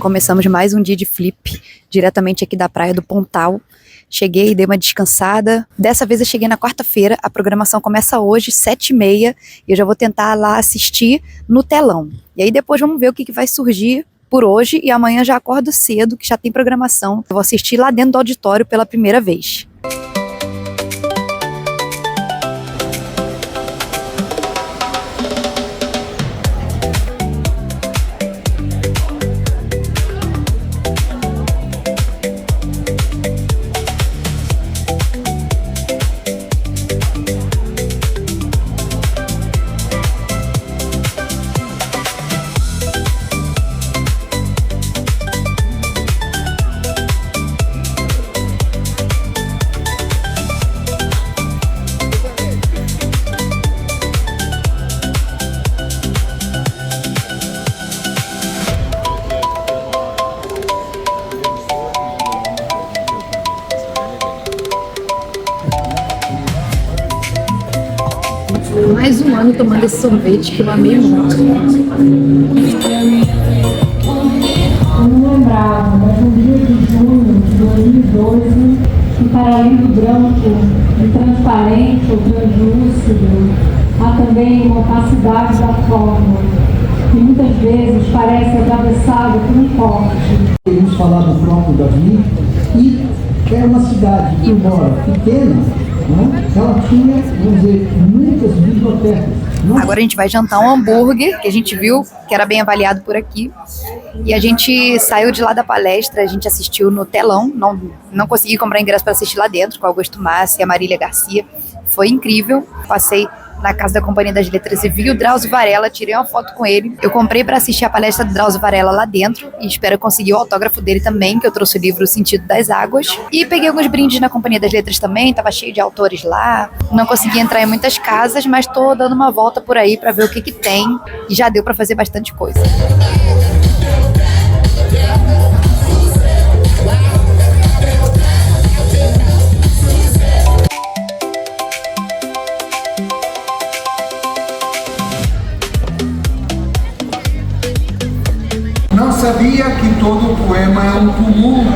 Começamos mais um dia de flip, diretamente aqui da praia do Pontal. Cheguei, dei uma descansada. Dessa vez eu cheguei na quarta-feira, a programação começa hoje, 7h30, e eu já vou tentar lá assistir no telão. E aí depois vamos ver o que vai surgir por hoje, e amanhã já acordo cedo, que já tem programação. Eu vou assistir lá dentro do auditório pela primeira vez. Mais um ano tomando esse sorvete que eu amei muito. Eu não lembrava, mas no dia de junho de 2012, em paralelo branco, de transparente ou translúcido, há também uma opacidade da forma, que muitas vezes parece atravessada por um corte. Queremos falar do próprio Davi, e é uma cidade que, embora pequena, ela tinha, vamos dizer, muitas bibliotecas. Agora a gente vai jantar um hambúrguer, que a gente viu que era bem avaliado por aqui. E a gente saiu de lá da palestra, a gente assistiu no telão, não consegui comprar ingresso para assistir lá dentro, com o Augusto Massi e a Marília Garcia. Foi incrível. Passei na Casa da Companhia das Letras e vi o Drauzio Varela, tirei uma foto com ele. Eu comprei para assistir a palestra do Drauzio Varela lá dentro e espero conseguir o autógrafo dele também, que eu trouxe o livro O Sentido das Águas. E peguei alguns brindes na Companhia das Letras também, tava cheio de autores lá. Não consegui entrar em muitas casas, mas tô dando uma volta por aí para ver o que tem e já deu para fazer bastante coisa. Não sabia que todo poema é um tumulto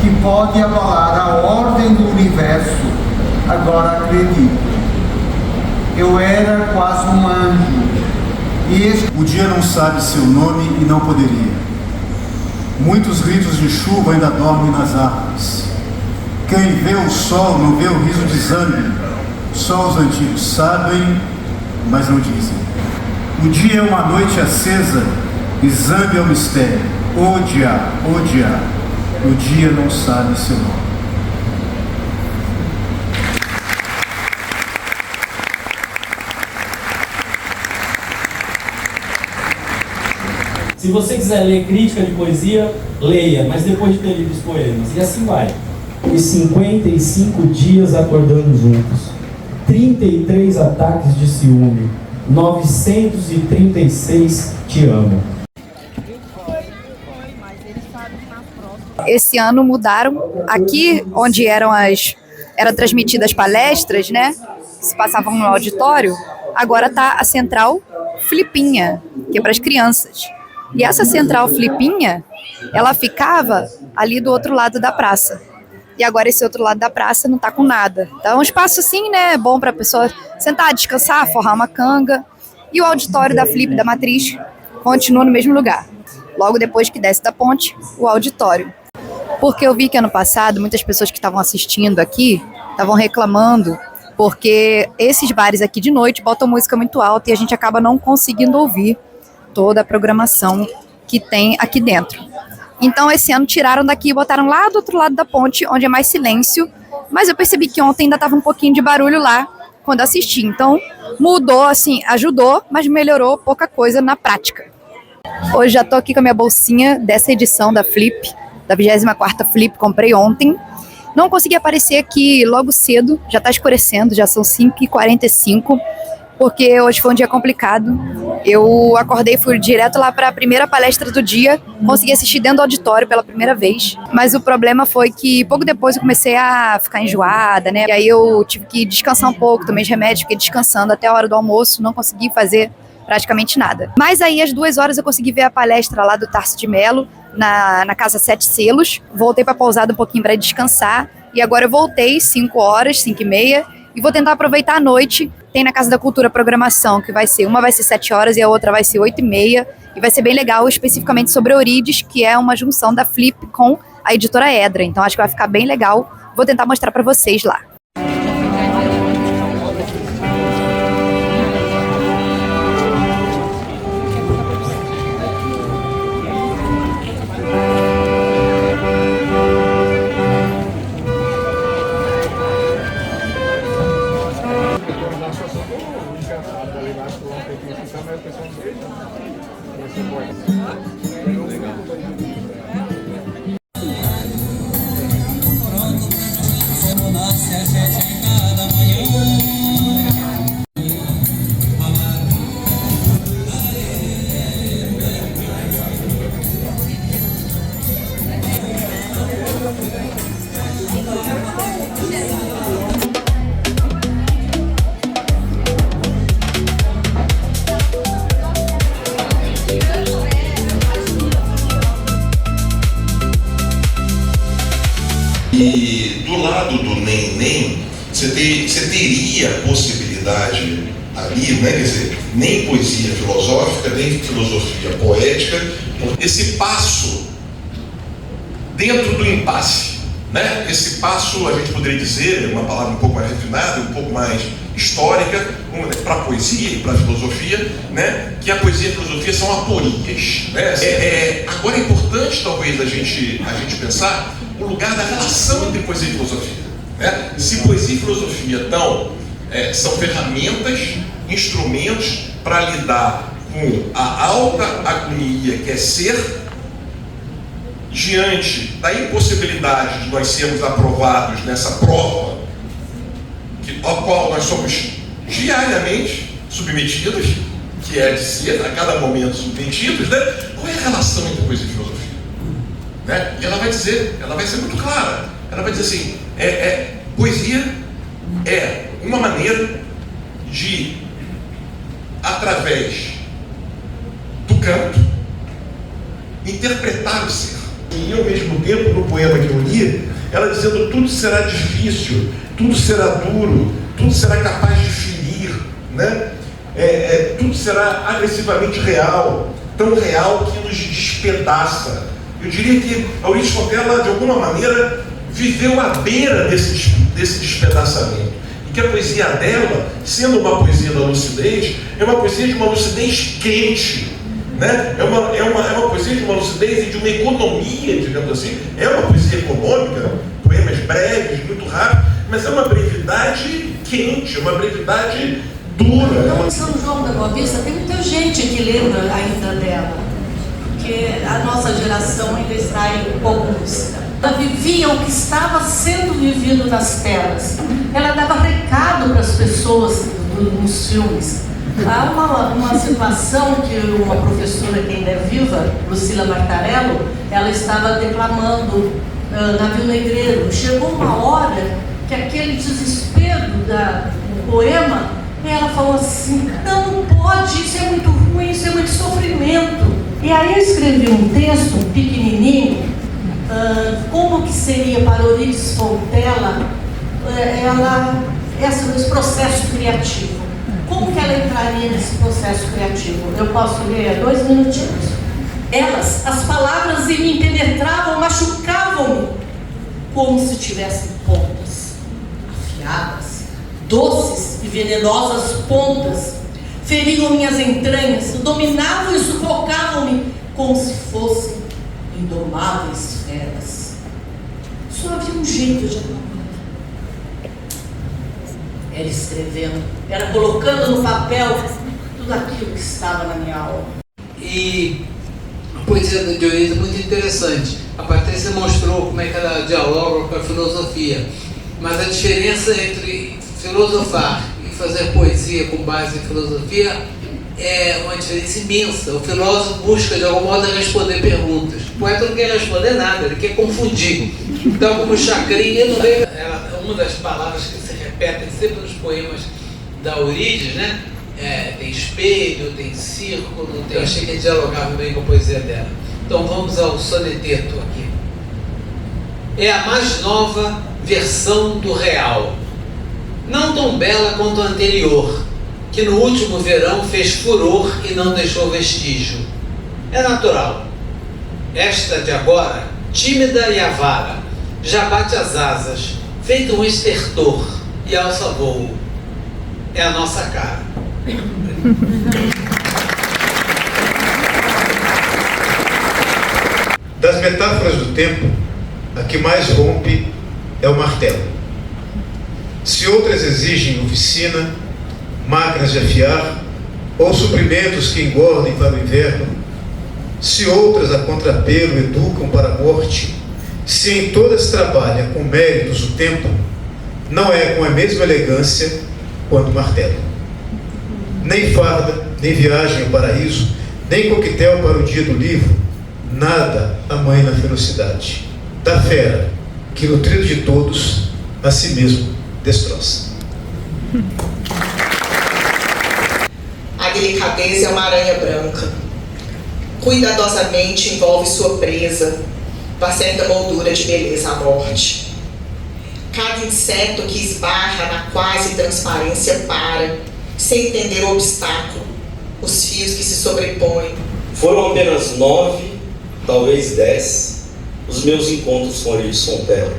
que pode abalar a ordem do universo. Agora acredito. Eu era quase um anjo. O dia não sabe seu nome e não poderia. Muitos ritos de chuva ainda dormem nas árvores. Quem vê o sol não vê o riso de Zambi. Só os antigos sabem, mas não dizem. O dia é uma noite acesa e Zambi é um mistério. Odiar, odiar. O dia não sabe seu nome. Se você quiser ler crítica de poesia, leia, mas depois de ter lido os poemas. E assim vai. E 55 dias acordando juntos, 33 ataques de ciúme, 936 te amo. Esse ano mudaram aqui onde eram transmitidas palestras, né? Se passavam no auditório, agora tá a central Flipinha, que é para as crianças. E essa central Flipinha, ela ficava ali do outro lado da praça. E agora esse outro lado da praça não tá com nada. Então é um espaço assim, né, bom para a pessoa sentar, descansar, forrar uma canga. E o auditório da Flip, da Matriz, continua no mesmo lugar. Logo depois que desce da ponte, o auditório. Porque eu vi que ano passado, muitas pessoas que estavam assistindo aqui, estavam reclamando, porque esses bares aqui de noite botam música muito alta e a gente acaba não conseguindo ouvir toda a programação que tem aqui dentro. Então esse ano tiraram daqui e botaram lá do outro lado da ponte, onde é mais silêncio, mas eu percebi que ontem ainda estava um pouquinho de barulho lá quando assisti. Então mudou, assim, ajudou, mas melhorou pouca coisa na prática. Hoje já tô aqui com a minha bolsinha dessa edição da Flip, da 24ª Flip, comprei ontem. Não consegui aparecer aqui logo cedo, já tá escurecendo, já são 5h45, porque hoje foi um dia complicado. Eu acordei, fui direto lá para a primeira palestra do dia, consegui assistir dentro do auditório pela primeira vez, mas o problema foi que pouco depois eu comecei a ficar enjoada, né? E aí eu tive que descansar um pouco, tomei os remédios, fiquei descansando até a hora do almoço, não consegui fazer praticamente nada. Mas aí às 2 horas eu consegui ver a palestra lá do Tarso de Mello, na Casa Sete Selos. Voltei para a pousada um pouquinho para descansar. E agora eu voltei 5 horas, 5h30, e vou tentar aproveitar a noite. Tem na Casa da Cultura programação, que uma vai ser 7 horas e a outra vai ser 8h30. E vai ser bem legal, especificamente sobre Eurídice, que é uma junção da Flip com a editora Edra. Então acho que vai ficar bem legal. Vou tentar mostrar para vocês lá. E do lado do nem, você teria a possibilidade ali, né, quer dizer, nem poesia filosófica, nem filosofia poética, esse passo dentro do impasse, né? Esse passo, a gente poderia dizer, uma palavra um pouco mais refinada, um pouco mais histórica, para a poesia e para a filosofia, né? Que a poesia e a filosofia são aporias, né? Agora é importante, talvez, a gente pensar o lugar da relação entre poesia e filosofia, né? Se poesia e filosofia são ferramentas, instrumentos para lidar com a alta agonia que é ser, diante da impossibilidade de nós sermos aprovados nessa prova ao qual nós somos diariamente submetidos, que é de ser a cada momento submetidos, né? Qual é a relação entre poesia e filosofia? Né? E ela vai ser muito clara. Ela vai dizer assim, poesia é uma maneira de, através do canto, interpretar o ser. E ao mesmo tempo, no poema que eu li, ela dizendo: tudo será difícil, tudo será duro, tudo será capaz de ferir, né? Tudo será agressivamente real, tão real que nos despedaça. Eu diria que a Eurídice Fontella, de alguma maneira, viveu à beira desse despedaçamento. E que a poesia dela, sendo uma poesia da lucidez, é uma poesia de uma lucidez quente, né? É uma poesia de uma lucidez e de uma economia, digamos assim. É uma poesia econômica, poemas breves, muito rápidos, mas é uma brevidade quente, uma brevidade dura. Então, em São João da Boa Vista, tem muita gente que lembra ainda dela, porque a nossa geração ainda está um pouco lúcida. Ela vivia o que estava sendo vivido nas telas. Ela dava recado para as pessoas nos filmes. Há uma situação que uma professora que ainda é viva, Lucila Martarello, ela estava declamando Navio Negreiro. Chegou uma hora que aquele desespero do poema, ela falou assim: não pode, isso é muito ruim, isso é muito sofrimento. E aí eu escrevi um texto pequenininho, como que seria para Eurídice Fontella esse processo criativo. Como que ela entraria nesse processo criativo? Eu posso ler 2 minutinhos? As palavras em mim penetravam, machucavam-me, como se tivessem pontas afiadas, doces e venenosas pontas, feriam minhas entranhas, dominavam e sufocavam-me, como se fossem indomáveis feras. Só havia um jeito de acalmar. Era escrevendo, era colocando no papel tudo aquilo que estava na minha alma. E a poesia de Eurídice é muito interessante. A Patrícia mostrou como é que ela dialoga com a filosofia, mas a diferença entre filosofar e fazer poesia com base em filosofia é uma diferença imensa. O filósofo busca de algum modo responder perguntas. O poeta não quer responder nada, ele quer confundir. Então, como Chacrinha, não veio. Uma das palavras que se repetem sempre nos poemas da Eurídice, né, tem espelho, tem círculo, eu achei que ele dialogava bem com a poesia dela. Então vamos ao soneteto aqui. É a mais nova versão do real, não tão bela quanto a anterior, que no último verão fez furor e não deixou vestígio. É natural. Esta de agora, tímida e avara, já bate as asas, feito um estertor, e alça voo. É a nossa cara. Das metáforas do tempo, a que mais rompe é o martelo. Se outras exigem oficina, máquinas de afiar, ou suprimentos que engordem para o inverno, se outras a contrapelo educam para a morte, se em todas trabalha com méritos o tempo, não é com a mesma elegância quanto o martelo. Nem farda, nem viagem ao paraíso, nem coquetel para o dia do livro, nada amaina na ferocidade da fera, que nutrido de todos, a si mesmo destroça. A delicadeza é uma aranha branca. Cuidadosamente envolve sua presa, da certa moldura de beleza à morte. Cada inseto que esbarra na quase transparência para, sem entender o obstáculo, os fios que se sobrepõem. Foram apenas 9, talvez 10, os meus encontros com Ariel Sontero.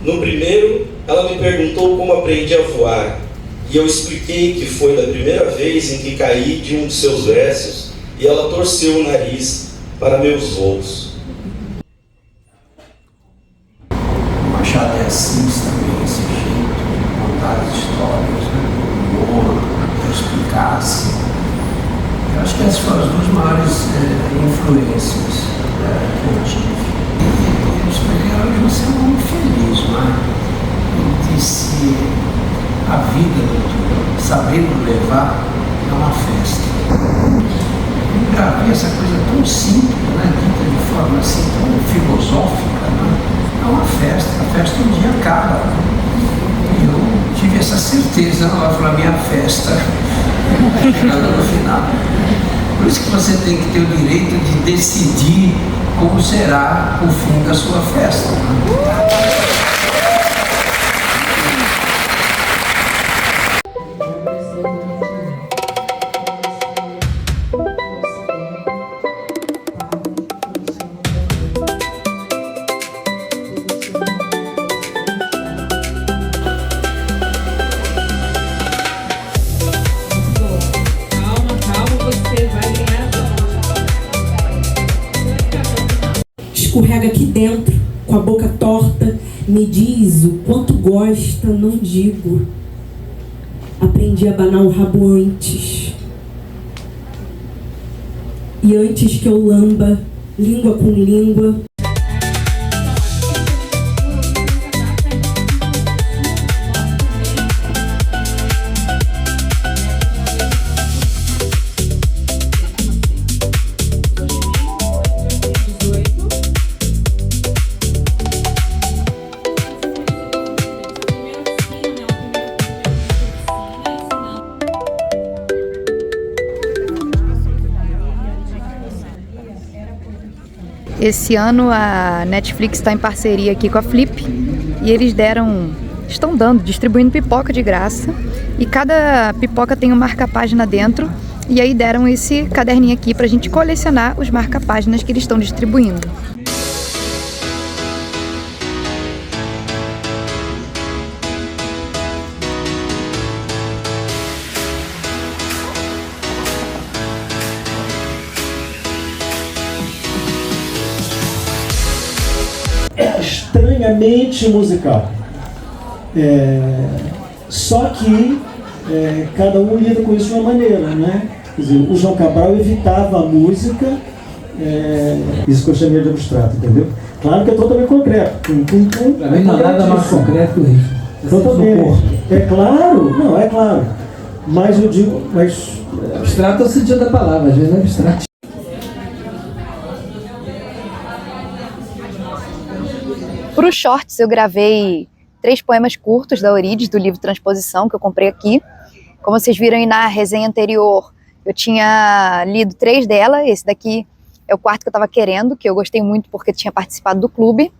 No primeiro, ela me perguntou como aprendi a voar, e eu expliquei que foi da primeira vez em que caí de um de seus versos e ela torceu o nariz para meus voos. O Machado é assim também, esse jeito de contar as histórias, né? O humor, perspicácia. Eu acho que essas foram as duas maiores influências que eu tive. E eu espero que você é um homem feliz, né? Ele disse: a vida, doutor, sabendo levar, é uma festa. Eu gravei essa coisa tão simples, né? Dita de forma assim tão filosófica, né? É uma festa, a festa um dia acaba. Né? E eu tive essa certeza na hora da minha festa, chegando no final. Por isso que você tem que ter o direito de decidir como será o fim da sua festa. Né? Escorrega aqui dentro, com a boca torta, me diz o quanto gosta, não digo. Aprendi a abanar o rabo antes. E antes que eu lamba, língua com língua. Esse ano a Netflix está em parceria aqui com a Flip e eles estão distribuindo pipoca de graça, e cada pipoca tem um marca-página dentro, e aí deram esse caderninho aqui pra gente colecionar os marca-páginas que eles estão distribuindo. Estranhamente musical. Só que cada um lida com isso de uma maneira, né? Quer dizer, o João Cabral evitava a música, isso que eu chamei de abstrato, entendeu? Claro que é totalmente concreto. Para mim não há nada mais concreto que isso. Totalmente. É claro, não, é claro. Mas eu digo, abstrato é o sentido da palavra, às vezes é abstrato. Para os shorts eu gravei 3 poemas curtos da Euridice, do livro Transposição, que eu comprei aqui. Como vocês viram aí na resenha anterior, eu tinha lido 3 dela. Esse daqui é o quarto que eu estava querendo, que eu gostei muito porque tinha participado do clube.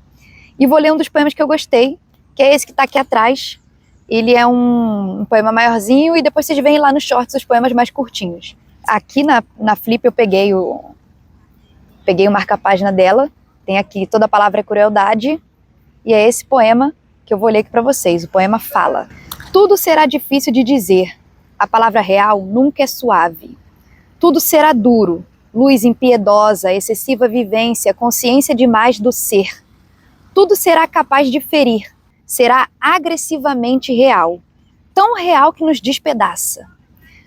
E vou ler um dos poemas que eu gostei, que é esse que está aqui atrás. Ele é um poema maiorzinho e depois vocês veem lá nos shorts os poemas mais curtinhos. Aqui na Flip eu peguei o marca-página dela. Tem aqui toda a palavra é crueldade. E é esse poema que eu vou ler aqui para vocês. O poema fala: tudo será difícil de dizer. A palavra real nunca é suave. Tudo será duro. Luz impiedosa, excessiva vivência, consciência demais do ser. Tudo será capaz de ferir. Será agressivamente real. Tão real que nos despedaça.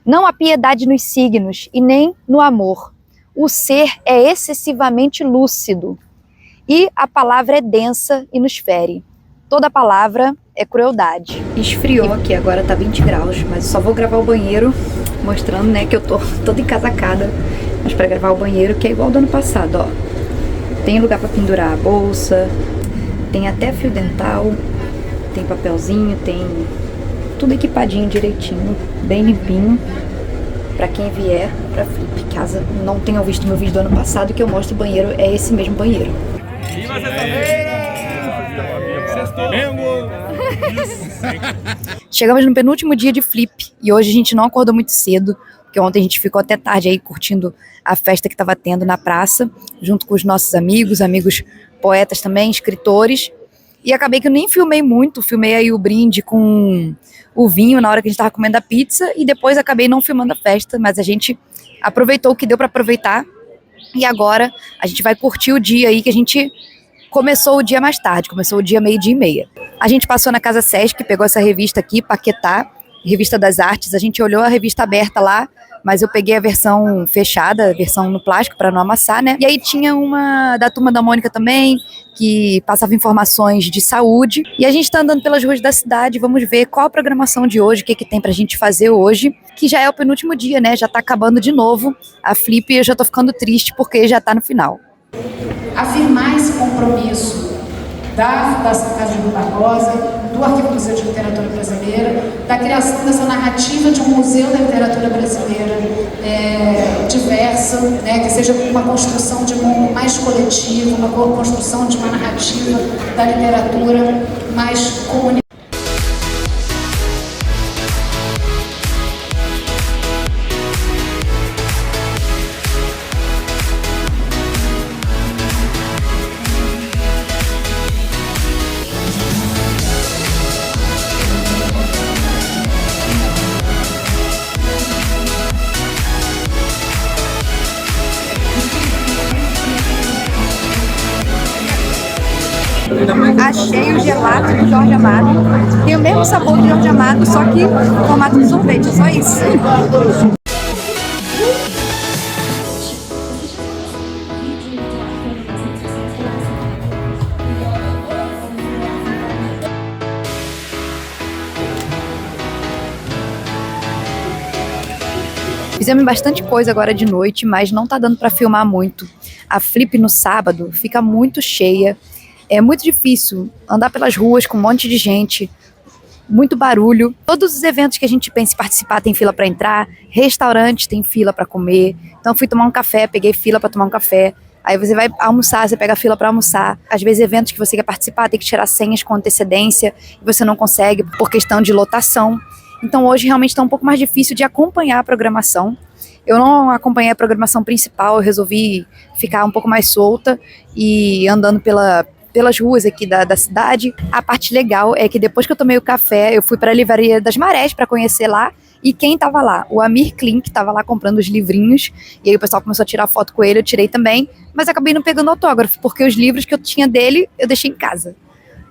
Não há piedade nos signos e nem no amor. O ser é excessivamente lúcido. E a palavra é densa e nos fere. Toda palavra é crueldade. Esfriou aqui, agora tá 20 graus, mas só vou gravar o banheiro, mostrando, né, que eu tô toda encasacada. Mas pra gravar o banheiro, que é igual do ano passado, ó. Tem lugar pra pendurar a bolsa, tem até fio dental, tem papelzinho, tem tudo equipadinho direitinho, bem limpinho. Pra quem vier pra Flip, caso não tenham visto meu vídeo do ano passado, que eu mostro o banheiro, é esse mesmo banheiro. Chegamos no penúltimo dia de Flip e hoje a gente não acordou muito cedo, porque ontem a gente ficou até tarde aí curtindo a festa que estava tendo na praça, junto com os nossos amigos poetas também, escritores. E acabei que eu nem filmei muito, filmei aí o brinde com o vinho na hora que a gente estava comendo a pizza e depois acabei não filmando a festa, mas a gente aproveitou o que deu para aproveitar e agora a gente vai curtir o dia aí que a gente começou o dia mais tarde, começou o dia 12:30. A gente passou na Casa Sesc, pegou essa revista aqui, Paquetá, Revista das Artes, a gente olhou a revista aberta lá, mas eu peguei a versão fechada, a versão no plástico para não amassar, né? E aí tinha uma da Turma da Mônica também, que passava informações de saúde. E a gente tá andando pelas ruas da cidade, vamos ver qual a programação de hoje, o que tem pra gente fazer hoje, que já é o penúltimo dia, né? Já tá acabando de novo a Flip e eu já tô ficando triste porque já tá no final. Afirmar esse compromisso da Fundação Casa de Rui Barbosa, do Arquivo Museu de Literatura Brasileira, da criação dessa narrativa de um museu da literatura brasileira diversa, né, que seja uma construção de mundo mais coletivo, uma construção de uma narrativa da literatura mais comunitária. Achei o gelato do Jorge Amado. Tem o mesmo sabor do Jorge Amado, só que no formato de sorvete, é só isso. Fizemos bastante coisa agora de noite, mas não tá dando pra filmar muito. A Flip no sábado fica muito cheia. É muito difícil andar pelas ruas com um monte de gente, muito barulho. Todos os eventos que a gente pensa em participar tem fila para entrar, restaurantes tem fila para comer. Então fui tomar um café, peguei fila para tomar um café. Aí você vai almoçar, você pega fila para almoçar. Às vezes eventos que você quer participar tem que tirar senhas com antecedência e você não consegue por questão de lotação. Então hoje realmente está um pouco mais difícil de acompanhar a programação. Eu não acompanhei a programação principal, eu resolvi ficar um pouco mais solta e andando pelas ruas aqui da cidade. A parte legal é que depois que eu tomei o café, eu fui para a Livraria das Marés para conhecer lá. E quem estava lá? O Amir Klink estava lá comprando os livrinhos. E aí o pessoal começou a tirar foto com ele, eu tirei também. Mas acabei não pegando autógrafo, porque os livros que eu tinha dele, eu deixei em casa.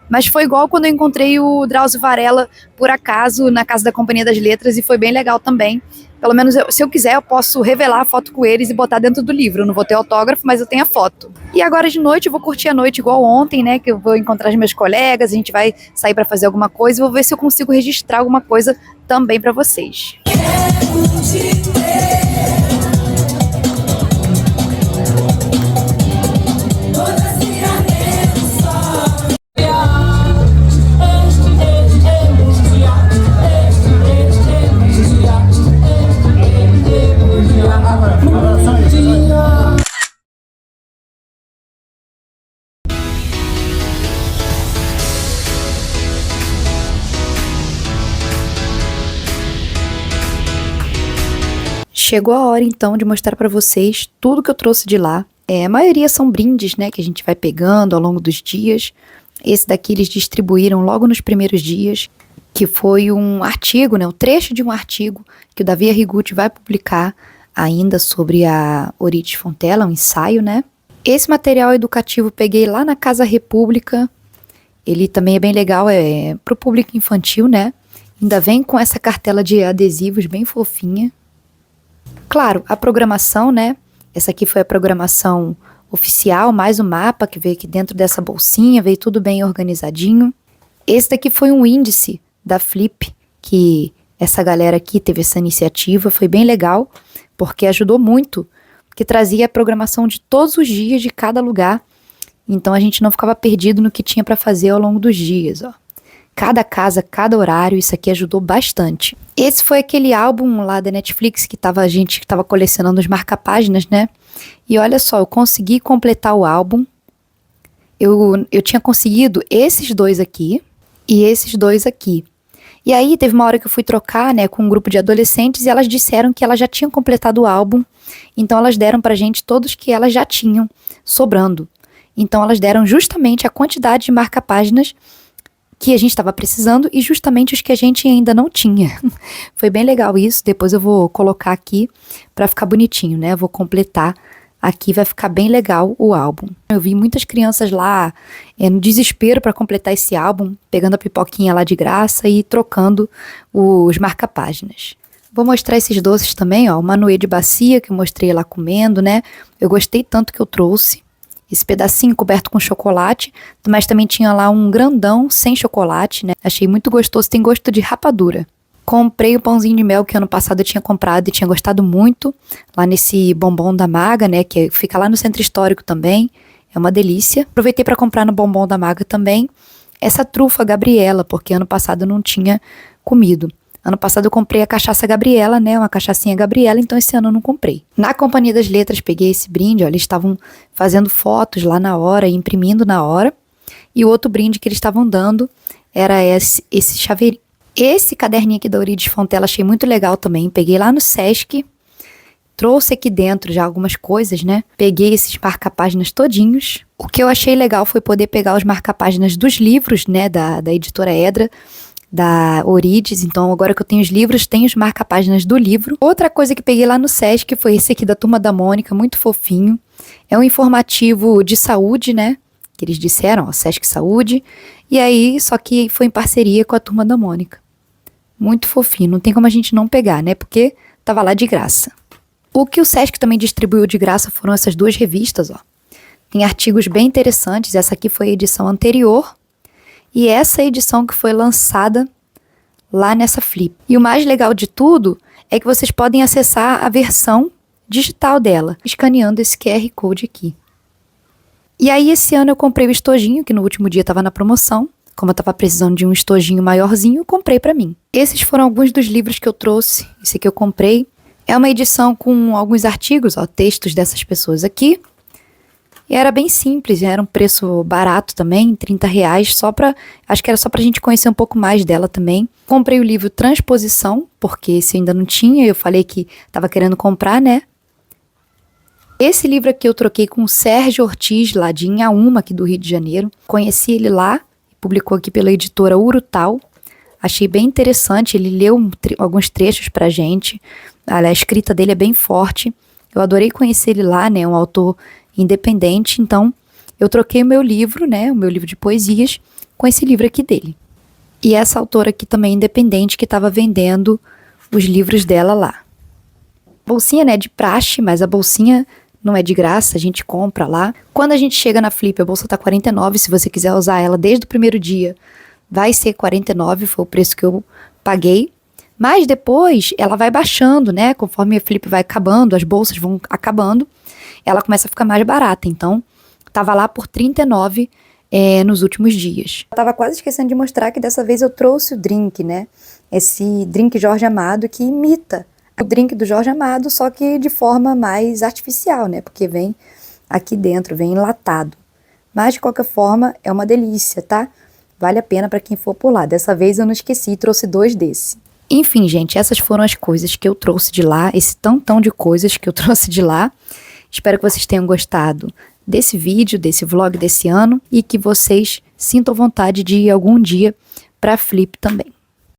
Mas foi igual quando eu encontrei o Drauzio Varela, por acaso, na Casa da Companhia das Letras, e foi bem legal também. Pelo menos, se eu quiser, eu posso revelar a foto com eles e botar dentro do livro. Eu não vou ter autógrafo, mas eu tenho a foto. E agora de noite, eu vou curtir a noite igual ontem, né? Que eu vou encontrar os meus colegas, a gente vai sair para fazer alguma coisa. E vou ver se eu consigo registrar alguma coisa também para vocês. Chegou a hora então de mostrar para vocês tudo que eu trouxe de lá. A maioria são brindes, né, que a gente vai pegando ao longo dos dias. Esse daqui eles distribuíram logo nos primeiros dias, que foi um artigo, né, um trecho de um artigo que o Davi Arrigucci vai publicar ainda sobre a Euridice Fontela, um ensaio, né. Esse material educativo eu peguei lá na Casa República. Ele também é bem legal, é pro público infantil, né. Ainda vem com essa cartela de adesivos bem fofinha. Claro, a programação, né? Essa aqui foi a programação oficial, mais o mapa que veio aqui dentro dessa bolsinha, veio tudo bem organizadinho. Esse daqui foi um índice da Flip, que essa galera aqui teve essa iniciativa, foi bem legal, porque ajudou muito, porque trazia a programação de todos os dias de cada lugar, então a gente não ficava perdido no que tinha para fazer ao longo dos dias, ó. Cada casa, cada horário, isso aqui ajudou bastante. Esse foi aquele álbum lá da Netflix que a gente estava colecionando os marca-páginas, né? E olha só, eu consegui completar o álbum. Eu tinha conseguido esses dois aqui e esses dois aqui. E aí teve uma hora que eu fui trocar, né, com um grupo de adolescentes e elas disseram que elas já tinham completado o álbum. Então elas deram pra gente todos que elas já tinham sobrando. Então elas deram justamente a quantidade de marca-páginas que a gente estava precisando e justamente os que a gente ainda não tinha. Foi bem legal isso, depois eu vou colocar aqui para ficar bonitinho, né? Eu vou completar aqui, vai ficar bem legal o álbum. Eu vi muitas crianças lá no desespero para completar esse álbum, pegando a pipoquinha lá de graça e trocando os marca-páginas. Vou mostrar esses doces também, ó, o Manoê de bacia que eu mostrei lá comendo, né? Eu gostei tanto que eu trouxe. Esse pedacinho coberto com chocolate, mas também tinha lá um grandão sem chocolate, né? Achei muito gostoso, tem gosto de rapadura. Comprei o pãozinho de mel que ano passado eu tinha comprado e tinha gostado muito, lá nesse Bombom da Maga, né? Que fica lá no Centro Histórico também, é uma delícia. Aproveitei para comprar no Bombom da Maga também essa trufa Gabriela, porque ano passado eu não tinha comido. Ano passado eu comprei a cachaça Gabriela, né, uma cachaçinha Gabriela, então esse ano eu não comprei. Na Companhia das Letras peguei esse brinde, ó, eles estavam fazendo fotos lá na hora, imprimindo na hora, e o outro brinde que eles estavam dando era esse chaveirinho. Esse caderninho aqui da Euridice Fontela achei muito legal também, peguei lá no Sesc, trouxe aqui dentro já algumas coisas, né, peguei esses marca-páginas todinhos. O que eu achei legal foi poder pegar os marca-páginas dos livros, né, da editora Edra, da Euridice, então agora que eu tenho os livros, tenho os marca-páginas do livro. Outra coisa que peguei lá no Sesc foi esse aqui da Turma da Mônica, muito fofinho. É um informativo de saúde, né, que eles disseram, ó, Sesc Saúde, e aí só que foi em parceria com a Turma da Mônica. Muito fofinho, não tem como a gente não pegar, né, porque tava lá de graça. O que o Sesc também distribuiu de graça foram essas duas revistas, ó. Tem artigos bem interessantes, essa aqui foi a edição anterior, e essa edição que foi lançada lá nessa Flip. E o mais legal de tudo é que vocês podem acessar a versão digital dela, escaneando esse QR Code aqui. E aí esse ano eu comprei o estojinho, que no último dia estava na promoção. Como eu estava precisando de um estojinho maiorzinho, eu comprei para mim. Esses foram alguns dos livros que eu trouxe. Esse aqui eu comprei. É uma edição com alguns artigos, ó, textos dessas pessoas aqui. E era bem simples, era um preço barato também, R$30, acho que era só pra gente conhecer um pouco mais dela também. Comprei o livro Transposição, porque esse eu ainda não tinha, eu falei que tava querendo comprar, né? Esse livro aqui eu troquei com o Sérgio Ortiz, lá de Inhaúma, aqui do Rio de Janeiro. Conheci ele lá, publicou aqui pela editora Urutau. Achei bem interessante, ele leu alguns trechos pra gente. A escrita dele é bem forte. Eu adorei conhecer ele lá, né? Um autor independente, então eu troquei o meu livro, né, o meu livro de poesias, com esse livro aqui dele. E essa autora aqui também independente que estava vendendo os livros dela lá. Bolsinha, né, de praxe, mas a bolsinha não é de graça, a gente compra lá. Quando a gente chega na Flip, a bolsa tá R$49, se você quiser usar ela desde o primeiro dia, vai ser R$49, foi o preço que eu paguei. Mas depois ela vai baixando, né, conforme a Flip vai acabando, as bolsas vão acabando, ela começa a ficar mais barata, então tava lá por R$39 nos últimos dias. Eu tava quase esquecendo de mostrar que dessa vez eu trouxe o drink, né? Esse drink Jorge Amado que imita o drink do Jorge Amado, só que de forma mais artificial, né? Porque vem aqui dentro, vem enlatado. Mas de qualquer forma é uma delícia, tá? Vale a pena para quem for por lá. Dessa vez eu não esqueci, trouxe 2 desse. Enfim, gente, essas foram as coisas que eu trouxe de lá, esse tantão de coisas que eu trouxe de lá. Espero que vocês tenham gostado desse vídeo, desse vlog desse ano, e que vocês sintam vontade de ir algum dia para Flip também.